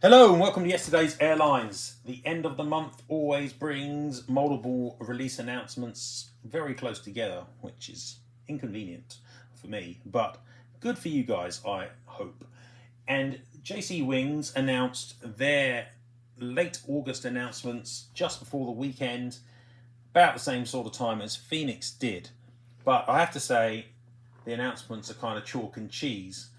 Hello and welcome to yesterday's Airlines. The end of the month always brings multiple release announcements very close together, which is inconvenient for me, but good for you guys, I hope. And jcwings announced their late August announcements just before the weekend, about the same sort of time as Phoenix did. But I have to say, the announcements are kind of chalk and cheese.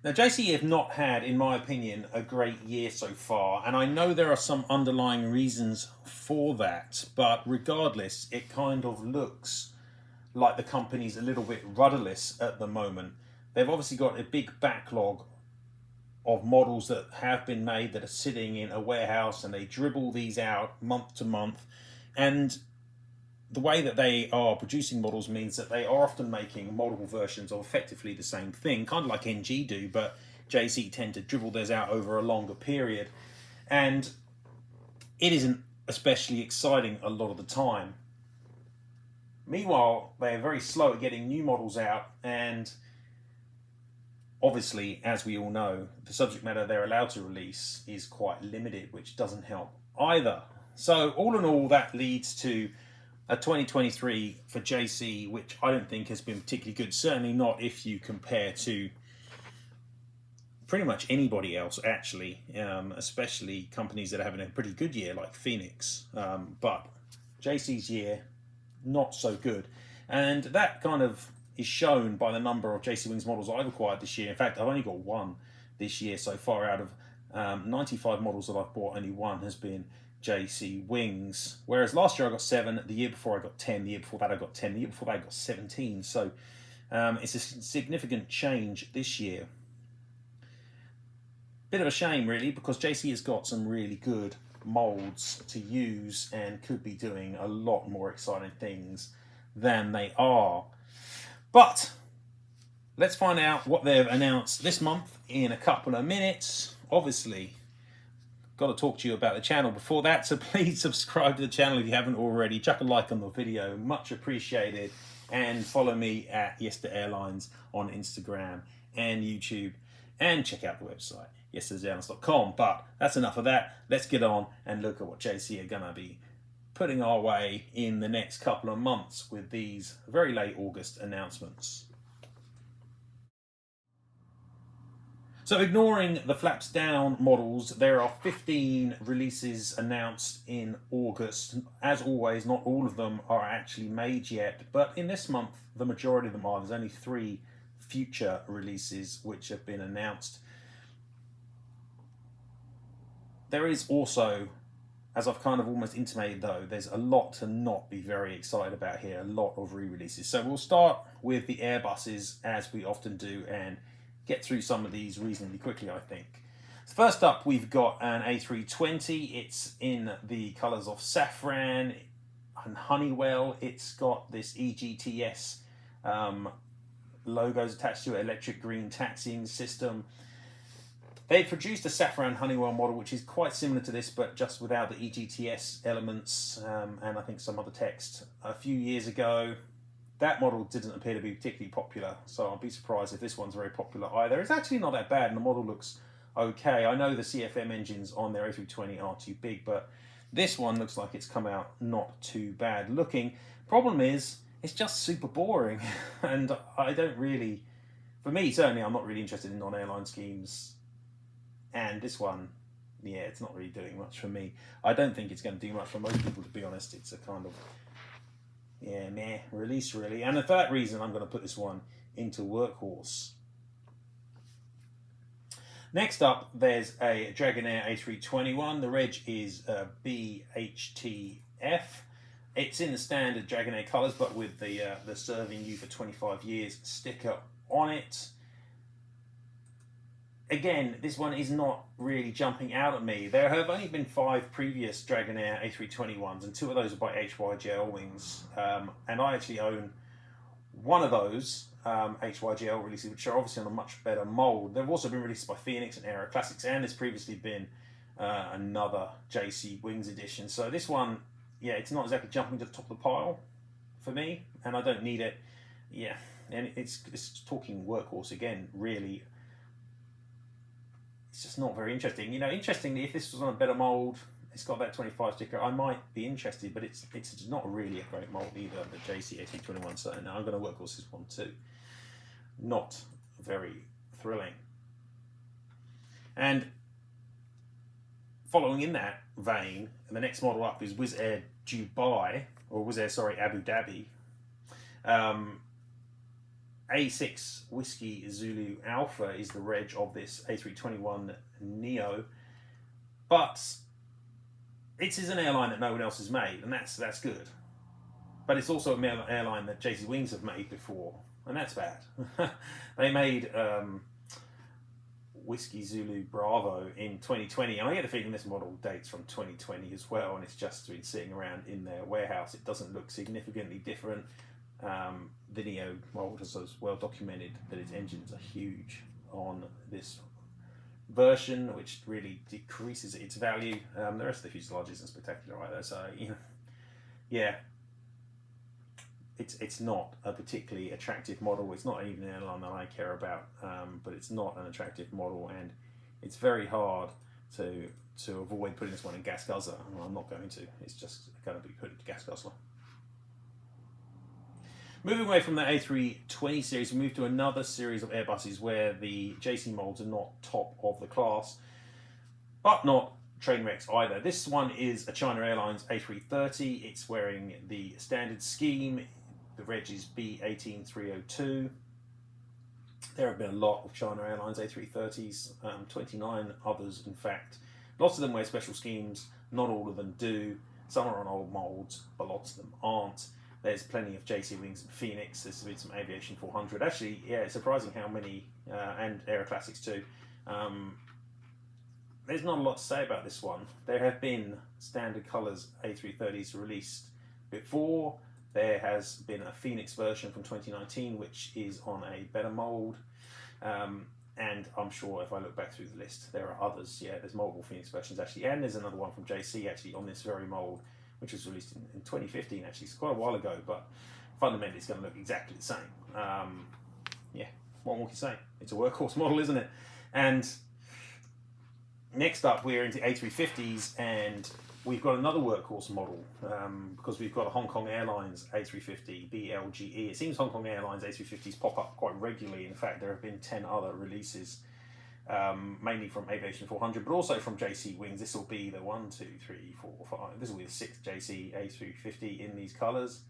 Now, JCE have not had, in my opinion, a great year so far, and I know there are some underlying reasons for that, but regardless, it kind of looks like the company's a little bit rudderless at the moment. They've obviously got a big backlog of models that have been made that are sitting in a warehouse, and they dribble these out month to month, and the way that they are producing models means that they are often making multiple versions of effectively the same thing, kind of like NG do, but JC tend to dribble theirs out over a longer period. And it isn't especially exciting a lot of the time. Meanwhile, they're very slow at getting new models out, and obviously, as we all know, the subject matter they're allowed to release is quite limited, which doesn't help either. So all in all, that leads to a 2023 for JC, which I don't think has been particularly good. Certainly not if you compare to pretty much anybody else, actually, especially companies that are having a pretty good year like Phoenix. But JC's year, not so good. And that kind of is shown by the number of jcwings models I've acquired this year. In fact, I've only got one this year so far. Out of 95 models that I've bought, only one has been jcwings, whereas last year I got 7, the year before I got 10, the year before that I got 10, the year before that I got 17. So it's a significant change this year. Bit of a shame, really, because JC has got some really good molds to use and could be doing a lot more exciting things than they are. But let's find out what they've announced this month in a couple of minutes. Obviously, got to talk to you about the channel before that, so please subscribe to the channel if you haven't already. Chuck a like on the video, much appreciated, and follow me at Airlines on Instagram and YouTube, and check out the website yesterdaysairlines.com. But that's enough of that. Let's get on and look at what JC are gonna be putting our way in the next couple of months with these very late August announcements. So ignoring the flaps down models, there are 15 releases announced in August. As always, not all of them are actually made yet, but in this month, the majority of them are. There's only 3 future releases which have been announced. There is also, as I've kind of almost intimated though, there's a lot to not be very excited about here, a lot of re-releases. So we'll start with the Airbuses, as we often do, and get through some of these reasonably quickly, I think. First up, we've got an A320. It's in the colours of saffron and Honeywell. It's got this EGTS logos attached to it, electric green taxiing system. They produced a saffron Honeywell model, which is quite similar to this, but just without the EGTS elements and I think some other text a few years ago. That model didn't appear to be particularly popular, so I'll be surprised if this one's very popular either. It's actually not that bad, and the model looks okay. I know the CFM engines on their A320 are too big, but this one looks like it's come out not too bad looking. Problem is, it's just super boring, and I don't really, for me certainly, I'm not really interested in non-airline schemes, and this one, yeah, it's not really doing much for me. I don't think it's going to do much for most people, to be honest. It's a kind of meh release, really. And for that reason, I'm going to put this one into workhorse. Next up, there's a Dragonair A321. The reg is BHTF. It's in the standard Dragonair colours, but with the serving you for 25 years sticker on it. Again, this one is not really jumping out at me. There have only been 5 previous Dragonair A321s, and 2 of those are by jcwings. And I actually own one of those HYGL releases, which are obviously on a much better mould. They've also been released by Phoenix and Aero Classics, and there's previously been another jcwings edition. So this one, yeah, it's not exactly jumping to the top of the pile for me, and I don't need it. Yeah, and it's talking workhorse again, really. it's just not very interesting. You know, interestingly, if this was on a better mold, it's got that 25 sticker, I might be interested, but it's not really a great mold either, the JC 1821. So now I'm going to work on this one too. Not very thrilling. And following in that vein, the next model up is Wizz Air Dubai, or Wizz Air, sorry, Abu Dhabi. A6 Whiskey Zulu Alpha is the reg of this A321 Neo, but it is an airline that no one else has made, and that's good. But it's also an airline that jcwings have made before, and that's bad. They made Whiskey Zulu Bravo in 2020, and I get the feeling this model dates from 2020 as well, and it's just been sitting around in their warehouse. It doesn't look significantly different. The Neo model is well documented that its engines are huge on this version, which really decreases its value. The rest of the fuselage isn't spectacular either, so you know, yeah, it's not a particularly attractive model. It's not even an airline that I care about, but it's not an attractive model, and it's very hard to avoid putting this one in gas guzzler. Well, I'm not going to. It's just going to be put into gas guzzler. Moving away from the A320 series, we move to another series of Airbuses where the JC molds are not top of the class, but not train wrecks either. This one is a China Airlines A330. It's wearing the standard scheme. The reg is B18302. There have been a lot of China Airlines A330s, 29 others in fact. Lots of them wear special schemes, not all of them do. Some are on old molds, but lots of them aren't. There's plenty of jcwings and Phoenix. There's been some Aviation 400. Actually, yeah, it's surprising how many, and Aero Classics too. There's not a lot to say about this one. There have been standard colours A330s released before. There has been a Phoenix version from 2019, which is on a better mould. And I'm sure if I look back through the list, there are others. Yeah, there's multiple Phoenix versions actually. And there's another one from JC actually on this very mould, which was released in 2015 actually. It's quite a while ago, but fundamentally it's going to look exactly the same. Yeah, what more can you say? It's a workhorse model, isn't it? And next up we're into A350s, and we've got another workhorse model because we've got a Hong Kong Airlines A350 BLGE. It seems Hong Kong Airlines A350s pop up quite regularly. In fact, there have been 10 other releases, mainly from Aviation 400, but also from jcwings. This will be the 1, 2, 3, 4, 5. This will be the 6th JC A350 in these colours.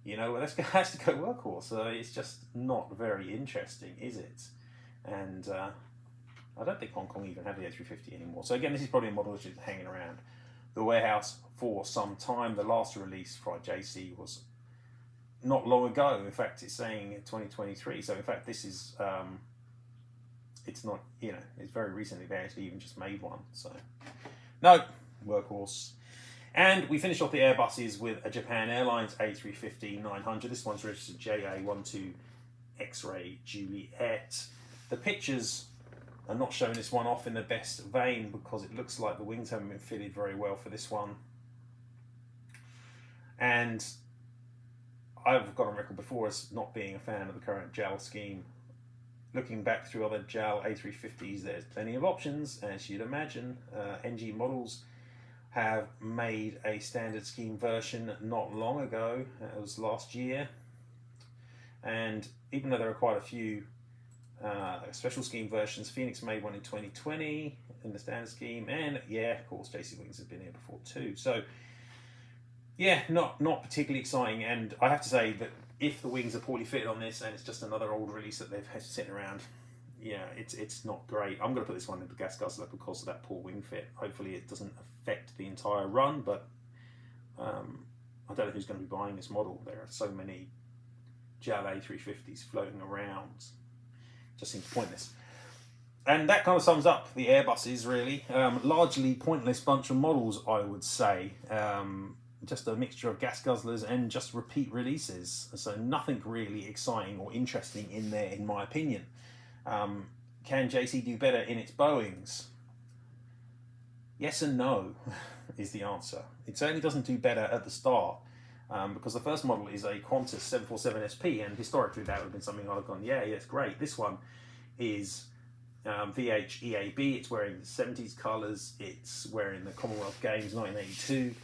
You know, let's go, has to go workhorse. It's just not very interesting, is it? And I don't think Hong Kong even have the A350 anymore. So again, this is probably a model that's just hanging around the warehouse for some time. The last release for JC was not long ago. In fact, it's saying 2023. So in fact, this is, it's not, you know, it's very recently. They actually even just made one. So no, workhorse. And we finish off the Airbuses with a Japan Airlines A350-900. This one's registered JA12 X-Ray Juliet. The pictures are not showing this one off in the best vein because it looks like the wings haven't been fitted very well for this one. And I've got on record before as not being a fan of the current JAL scheme. Looking back through other JAL A350s, there's plenty of options, as you'd imagine. ngmodels have made a standard scheme version not long ago. It was last year. And even though there are quite a few special scheme versions, Phoenix made one in 2020 in the standard scheme, and yeah, of course, jcwings have been here before too. So yeah, not particularly exciting. And I have to say that if the wings are poorly fitted on this, and it's just another old release that they've had sitting around, yeah, it's not great. I'm going to put this one into gas guzzler because of that poor wing fit. Hopefully it doesn't affect the entire run, but I don't know who's going to be buying this model. There are so many JAL A350s floating around. Just seems pointless. And that kind of sums up the Airbuses, really. Largely pointless bunch of models, I would say. Just a mixture of gas guzzlers and just repeat releases. So nothing really exciting or interesting in there, in my opinion. Can JC do better in its Boeings? Yes and no is the answer. It certainly doesn't do better at the start. Because the first model is a Qantas 747 SP, and historically that would have been something I'd have gone, yeah, it's great. This one is VHEAB, it's wearing the 70s colours, it's wearing the Commonwealth Games 1982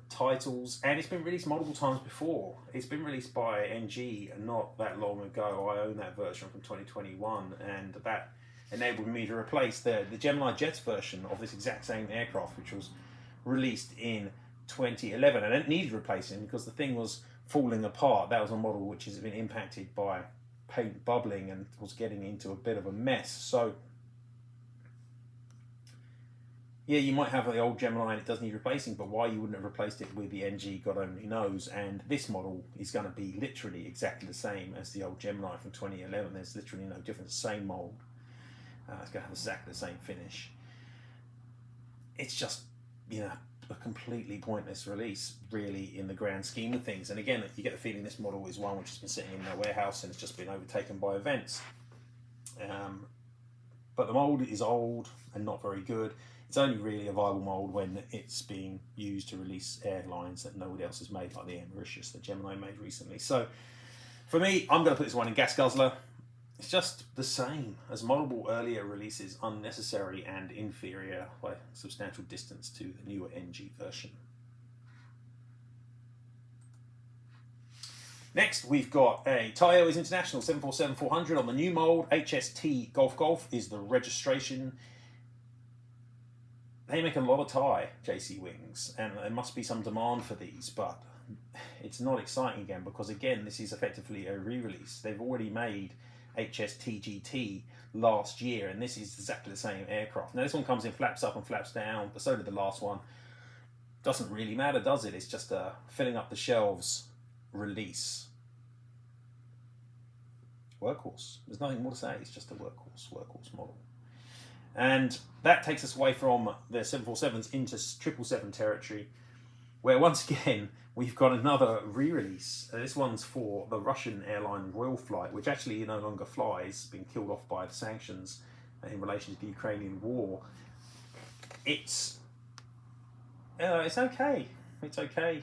titles, and it's been released multiple times before. It's been released by NG not that long ago. I own that version from 2021, and that enabled me to replace the geminijets version of this exact same aircraft, which was released in 2011, and it needed replacing because the thing was falling apart. That was a model which has been impacted by paint bubbling and was getting into a bit of a mess. So yeah, you might have the old Gemini and it does need replacing, but why you wouldn't have replaced it with the NG, God only knows. And this model is going to be literally exactly the same as the old Gemini from 2011. There's literally no difference, same mold. It's going to have exactly the same finish. It's just, you know, a completely pointless release, really, in the grand scheme of things. And again, you get the feeling this model is one which has been sitting in their warehouse and it's just been overtaken by events. But the mold is old and not very good. It's only really a viable mold when it's being used to release airlines that nobody else has made, like the Air Mauritius that Gemini made recently. So for me, I'm going to put this one in gas guzzler. It's just the same as multiple earlier releases, unnecessary and inferior by a substantial distance to the newer NG version. Next, we've got a Thai Airways International 747-400 on the new mold. HST Golf Golf is the registration. They make a lot of Thai jcwings, and there must be some demand for these, but it's not exciting again because, again, this is effectively a re-release. They've already made HST-GT last year, and this is exactly the same aircraft. Now, this one comes in flaps up and flaps down, but so did the last one. Doesn't really matter, does it? It's just a filling up the shelves release. Workhorse. There's nothing more to say. It's just a workhorse model. And that takes us away from the 747s into 777 territory, where once again we've got another re-release. This one's for the Russian airline Royal Flight, which actually no longer flies, been killed off by the sanctions in relation to the Ukrainian war. It's okay. It's okay,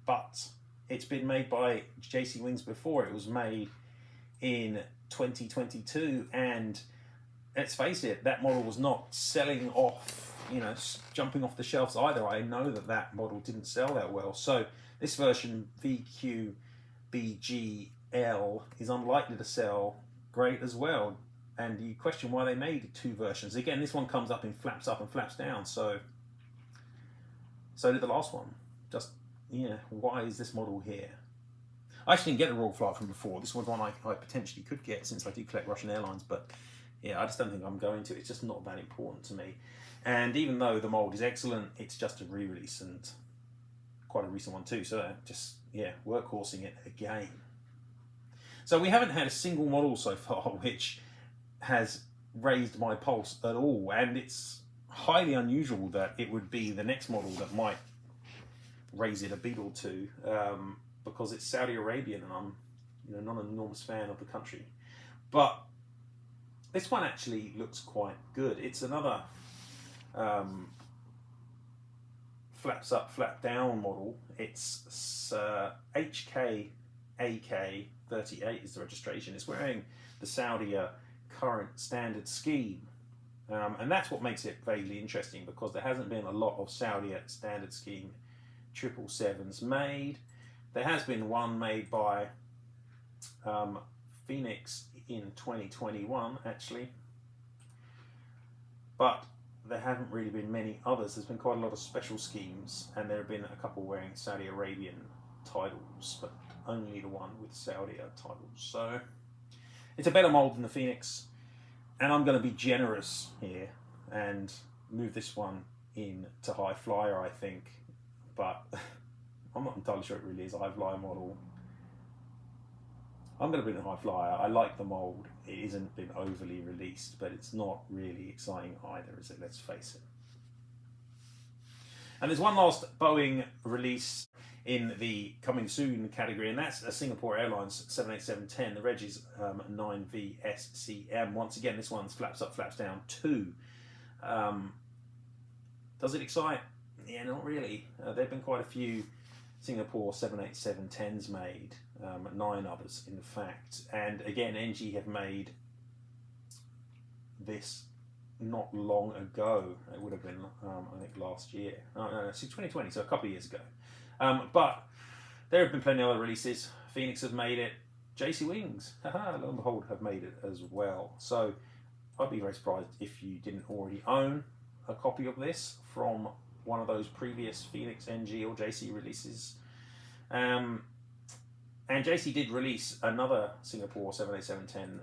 but it's been made by jcwings before. It was made in 2022, and let's face it, that model was not selling off, you know, jumping off the shelves either. I know that model didn't sell that well. So this version, VQBGL, is unlikely to sell great as well. And you question why they made two versions. Again, this one comes up in flaps up and flaps down. So did the last one. Just, yeah, why is this model here? I actually didn't get the Royal Flight from before. This was one I potentially could get since I do collect Russian airlines, but yeah, I just don't think I'm going to. It's just not that important to me. And even though the mold is excellent, it's just a re-release, and quite a recent one too. So just, yeah, workhorsing it again. So we haven't had a single model so far which has raised my pulse at all. And it's highly unusual that it would be the next model that might raise it a beat or two, because it's Saudi Arabian and I'm, you know, not an enormous fan of the country. But this one actually looks quite good. It's another flaps up, flap down model. It's HKAK38 is the registration. It's wearing the Saudi current standard scheme. And that's what makes it vaguely interesting, because there hasn't been a lot of Saudi standard scheme 777s made. There has been one made by Phoenix in 2021 actually, but there haven't really been many others. There's been quite a lot of special schemes, and there have been a couple wearing Saudi Arabian titles, but only the one with Saudi titles. So it's a better mold than the Phoenix, and I'm going to be generous here and move this one in to high flyer, I think, but I'm not entirely sure it really is a high flyer model. I'm going to bring the high flyer. I like the mold. It hasn't been overly released, but it's not really exciting either, is it? Let's face it. And there's one last Boeing release in the coming soon category, and that's a Singapore Airlines 787-10. The reg is 9VSCM. Once again, this one's flaps up, flaps down too. Does it excite? Yeah, not really. There have been quite a few Singapore 787-10s made, 9 others in fact, and again NG have made this not long ago. It would have been, I think, last year. Oh, no, it's 2020, so a couple of years ago. But there have been plenty of other releases. Phoenix have made it. jcwings, lo and behold, have made it as well. So I'd be very surprised if you didn't already own a copy of this from one of those previous Phoenix, NG, or JC releases. And JC did release another Singapore 787-10,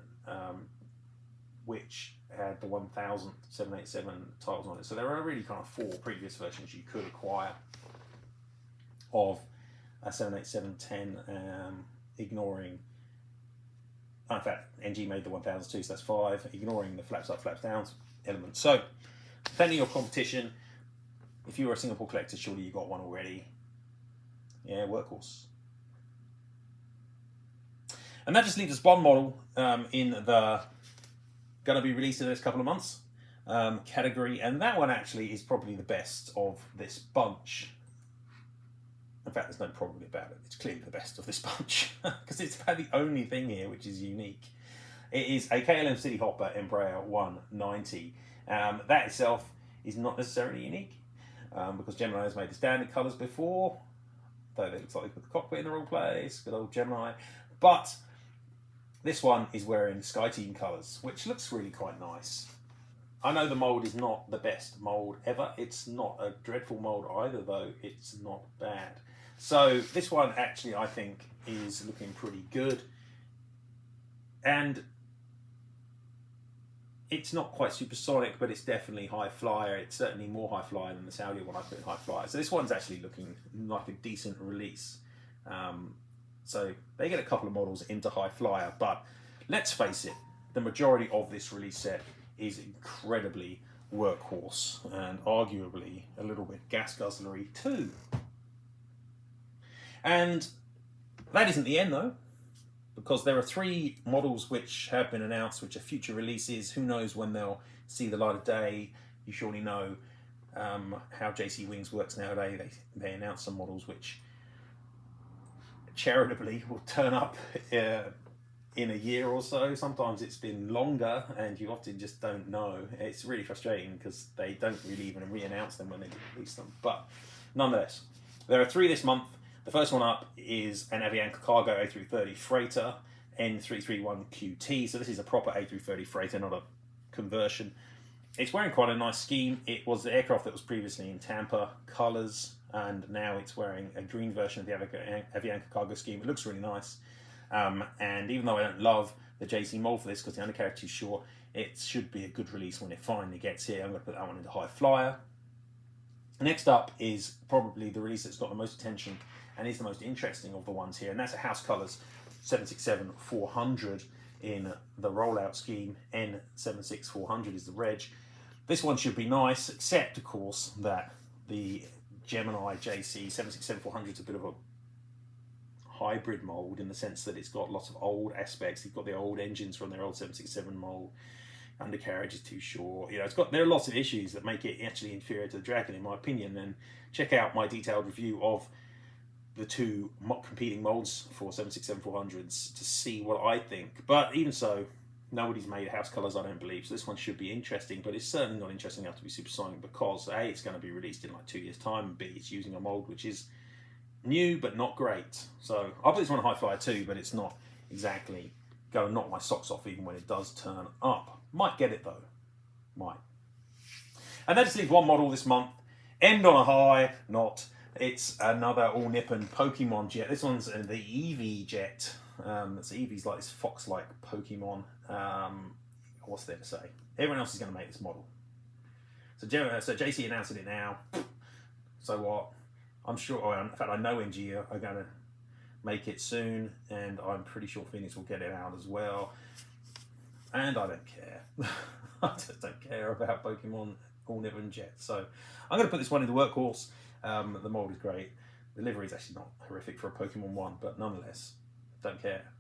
which had the 1000 787 titles on it. So there are really kind of 4 previous versions you could acquire of a 787-10, ignoring, in fact, NG made the 1000 too, so that's 5, ignoring the flaps up, flaps down element. So plenty of competition. If you were a Singapore collector, surely you got one already. Yeah, workhorse. And that just leaves us Bond model in the going to be released in the next couple of months category, and that one actually is probably the best of this bunch. In fact, there's no probably about it. It's clearly the best of this bunch because it's about the only thing here which is unique. It is a KLM City Hopper Embraer 190. That itself is not necessarily unique because Gemini has made the standard colours before, though it looks like they put the cockpit in the wrong place. Good old Gemini. But this one is wearing Sky Team colours, which looks really quite nice. I know the mould is not the best mould ever. It's not a dreadful mould either, though. It's not bad. So this one actually, I think, is looking pretty good. And it's not quite supersonic, but it's definitely high flyer. It's certainly more high flyer than the Saudi one I put in high flyer. So this one's actually looking like a decent release. So they get a couple of models into high flyer, but let's face it, the majority of this release set is incredibly workhorse and arguably a little bit gas guzzlery too. And that isn't the end though, because there are 3 models which have been announced, which are future releases. Who knows when they'll see the light of day. You surely know how jcwings works nowadays. They announce some models which charitably will turn up in a year or so. Sometimes it's been longer and you often just don't know. It's really frustrating because they don't really even re-announce them when they release them. But nonetheless, there are 3 this month. The first one up is an Aviation Cargo A330 freighter N331QT. So this is a proper A330 freighter, not a conversion. It's wearing quite a nice scheme. It was the aircraft that was previously in Tampa colours, and now it's wearing a green version of the Aviation Cargo scheme. It looks really nice. And even though I don't love the JC mold for this because the undercarriage is too short, it should be a good release when it finally gets here. I'm going to put that one into high flyer. Next up is probably the release that's got the most attention and is the most interesting of the ones here, and that's a House Colours 767-400 in the rollout scheme. N76400 is the reg. This one should be nice, except of course that the Gemini JC 767-400 is a bit of a hybrid mould in the sense that it's got lots of old aspects. You've got the old engines from their old 767 mould. Undercarriage is too short. You know, there are lots of issues that make it actually inferior to the Dragon, in my opinion. And check out my detailed review of the 2 competing molds for 767-400s to see what I think. But even so, nobody's made House Colours, I don't believe. So this one should be interesting, but it's certainly not interesting enough to be supersonic because A, it's going to be released in like 2 years' time, and B, it's using a mould which is new but not great. So I'll put this one on high flyer too, but it's not exactly going to knock my socks off even when it does turn up. Might get it though. Might. And that just leaves one model this month. End on a high, not. It's another all-Nippon Pokemon jet. This one's the Eevee jet. So Eevee's like this fox-like Pokemon. What's there to say? Everyone else is going to make this model. So JC announcing it now. So what? I'm sure, in fact I know NG are going to make it soon, and I'm pretty sure Phoenix will get it out as well. And I don't care. I just don't care about Pokemon all-Nippon jets. So I'm going to put this one into workhorse. The mold is great. The livery is actually not horrific for a Pokemon one, but nonetheless, don't care.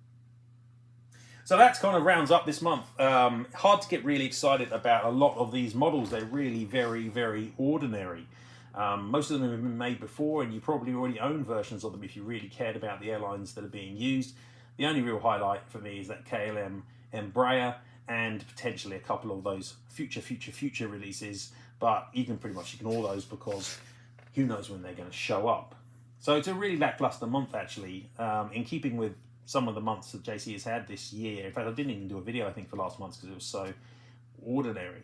So that's kind of rounds up this month. Hard to get really excited about a lot of these models. They're really very, very ordinary. Most of them have been made before, and you probably already own versions of them if you really cared about the airlines that are being used. The only real highlight for me is that KLM Embraer and potentially a couple of those future releases, but you can pretty much ignore those because who knows when they're going to show up. So it's a really lackluster month, actually, in keeping with some of the months that JC has had this year. In fact, I didn't even do a video, I think, for last month because it was so ordinary.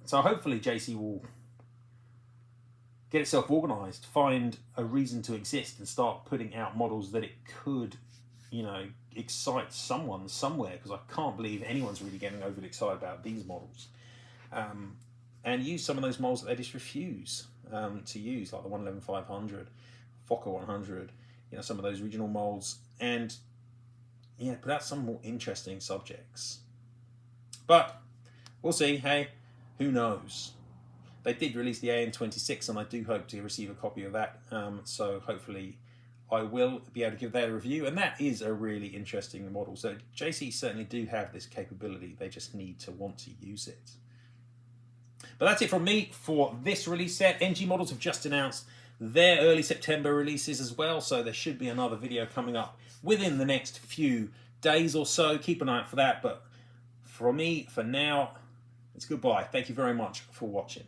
So hopefully JC will get itself organized, find a reason to exist, and start putting out models that it could, you know, excite someone somewhere, because I can't believe anyone's really getting overly excited about these models. And use some of those models that they just refuse to use, like the 111-500, Fokker 100, you know, some of those regional molds, and yeah, put out some more interesting subjects. But we'll see. Hey, who knows? They did release the AN26, and I do hope to receive a copy of that. So hopefully I will be able to give that a review, and that is a really interesting model. So JC certainly do have this capability. They just need to want to use it. But that's it from me for this release set. ngModels have just announced their early September releases as well, so there should be another video coming up within the next few days or so. Keep an eye out for that. But from me, for now, it's goodbye. Thank you very much for watching.